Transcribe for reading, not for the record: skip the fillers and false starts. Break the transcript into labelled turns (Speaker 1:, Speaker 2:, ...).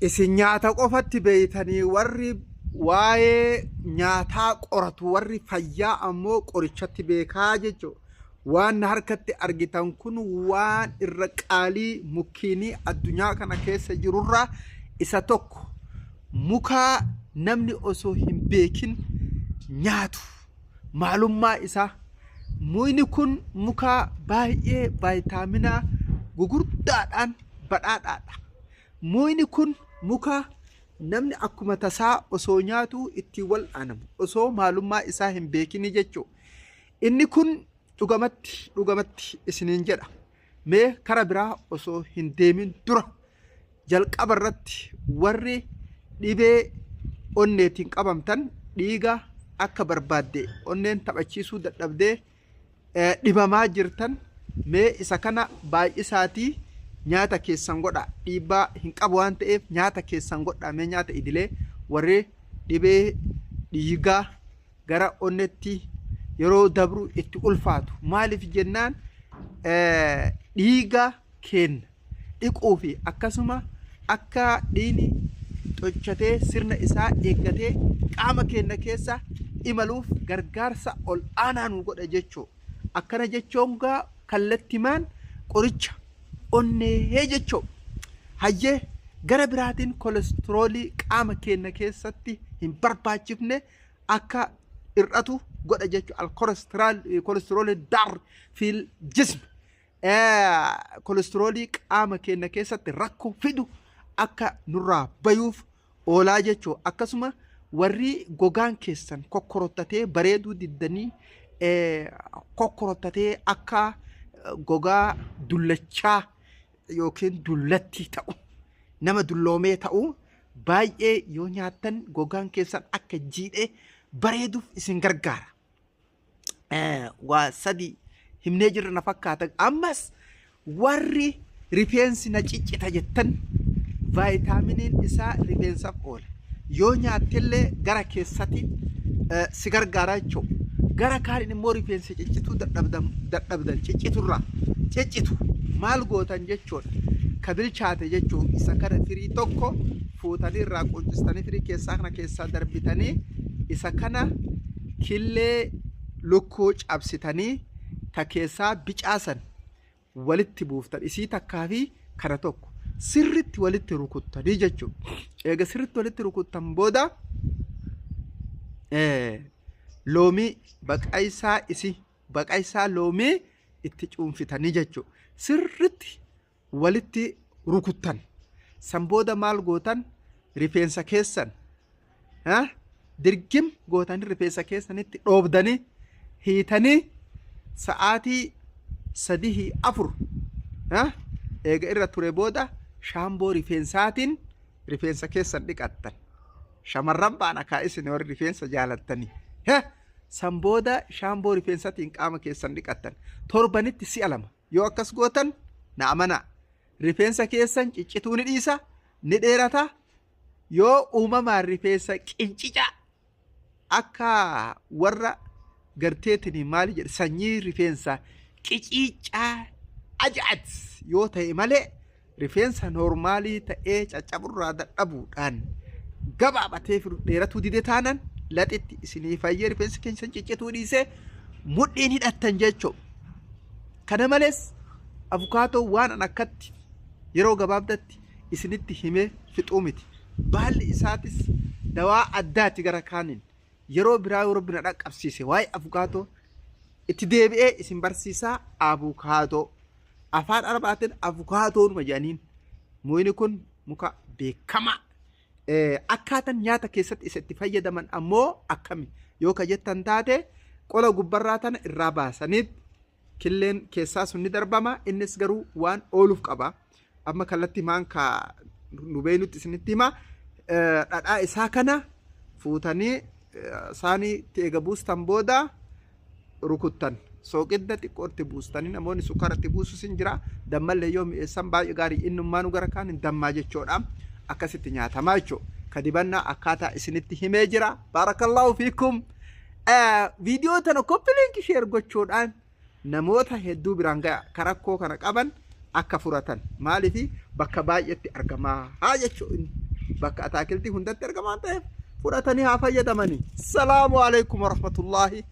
Speaker 1: isin nyaata qofatti beeytanii warri waa'ee nyaataa qoratu warri fayyaa ammoo qorichatti beekaa jechuudha. Waan harkatti argitan kun waan irra qaalii mukkiinii addunyaa kana keessa jirurraa isa tokko. Mukaa namni osoo hin beekin nyaatu maalummaa isaa. Mukni kun mukaa baay'ee vaayitaaminaa gugurdaadhaan badhaadhaadha. Mukni kun muka namni akkuma tasaa osoo nyaatu itti wal aanamu osoo maalummaa isaa hin beekini jechuudha. Inni kun dhugamatti isiniin jedha. Mee kara biraa osoo hin deemin dura jalqaba irratti warri dhibee onneetiin qabamtan dhiiga akka barbaadde onneen taphachiisuu dadhabdee dhibamaa jirtan mee isa kana baay'isaatii nyaata keessan godha. Dhiibbaa hin qabu waan ta'eef nyaata keessan godha. Mee nyaata idilee warri dhibee dhiigaa gara onneetti yeroo dabru itti ulfaatu. Maaliif jennaan dhiiga keenya dhiquu fi akkasuma akka dhiigni xochatee sirna isaa eeggatee qaama keenya keessa imaluuf gargaarsa ol aanaa nu godha jechuudha. Akkana jechuun gaa kallattimaan qoricha onnee jechuudha. Hayyee gara biraatiin kolesteroolii qaama keenya keessatti hin barbaachifne akka hir'atu godha jechuudha. Kolesteroolii daar fiil jism kolesteroolii qaama keenya keessatti rakkoo fidu akka nurraa bayuuf oolaa jechuudha. Akkasuma warri gogaan keessan kokkorottatee bareeduu diddanii kokkorottatee akka gogaa dullachaa yookiin dullatti ta'u nama dulloomee ta'u baay'ee yoo nyaattan gogaan keessan akka jiidhee bareeduuf isin gargaara. Waa sadii himnee jirra na fakkaata. Ammas warri rifeensi na ciccita jettan vaayitaaminiin isaa rifeensaaf oola. Yoo nyaattillee gara keessatti si gargaara jechuudha. Gara kaaniin immoo rifeensa ciccituu dadhabdan ciccitu maal gootan jechuudha. Ka bilchaate jechuun isa kana firii tokko fuutanii irraa quncistanii firii keessaa kana keessaa darbitanii isa kana killee lukkuu cabsitanii ta keessaa bicaasan walitti buuftan. Isii takkaa fi kana tokko sirritti walitti rukuttanii jechuudha. Eega sirritti walitti rukuttan booda loomii baqaysaa loomii itti cuunfitanii jechuudha. Sirritti walitti rukuttan. San booda maal gootan rifeensa keessan dirgim gootanii rifeensa keessanitti dhoobdanii hiitanii sa'aatii 3-4 eega irra ture booda shaamboo rifeensaatiin rifeensa keessan dhiqattan. Shamarran baana kaa'isni warri rifeensa jaalattanii. San booda shaamboo rifeensaatiin qaama keessan dhiqattan. Torbanitti 2 yoo akkas gootan na amanaa rifeensa keessan ciccituu ni dhiisa ni dheerata. Yoo uumamaan rifeensa qincica akka warra garteetiin maali jedhe sanyii rifeensa qiciicaa ajaa'at yoo ta'e malee rifeensa noormaalii ta'ee caccaburraa dadhabuudhaan gabaabatee dheeratuu dide taanan laxitti isinii fayyee rifeensa keessan ciccituu dhiisee mudhiin hidhattan jechuudha. Kana malees avukaatoo waan an akkatti yeroo gabaabdatti isinitti himee fixuu miti. Baalli isaatis dawaa addaati gara kaaniin yeroo biraa yeroo bina dhaqqabsiise waa'ee avukaatoo itti deebi'ee isin barsiisaa. Avukaatoo afaan arabaatiin avukaatoonuma jedhaniin. Mukni kun muka beekamaa. Akkaataan nyaata keessatti isa itti fayyadaman ammoo akkami yoo ka jettan taate qola gubbarraa tana irraa baasaniit killeen keessaa sun ni darbama. Innis garuu waan ooluuf qaba. Amma kallatti maan ka nu beenutti isinitti hima. Dhadhaa isaa kana fuutanii isaanii eega buustan booda rukuttan. Sooqidda xiqqootti buustanii namoonni sukkaratti buusus hin jira. Dammallee yoo mi'eessan baay'ee gaarii innummaa nu gara kaan hin dammaa jechuudha. Akkasitti nyaatamaa jechuudha. Ka dibannaa akkaataa isinitti himee jira. Baarakallaahu fiikum. Viidiyoo tana koppiliinki sheer gochuudhaan namoota hedduu biraan ga'a karakkoo kana qaban akka furatan. Maaliif bakka baay'eetti argamaa jechuudha. bakka ataakiltii hundatti argamaan ta'eef fudhatanii haa fayyadamanii. Salaamu alaikum warahmatullaahi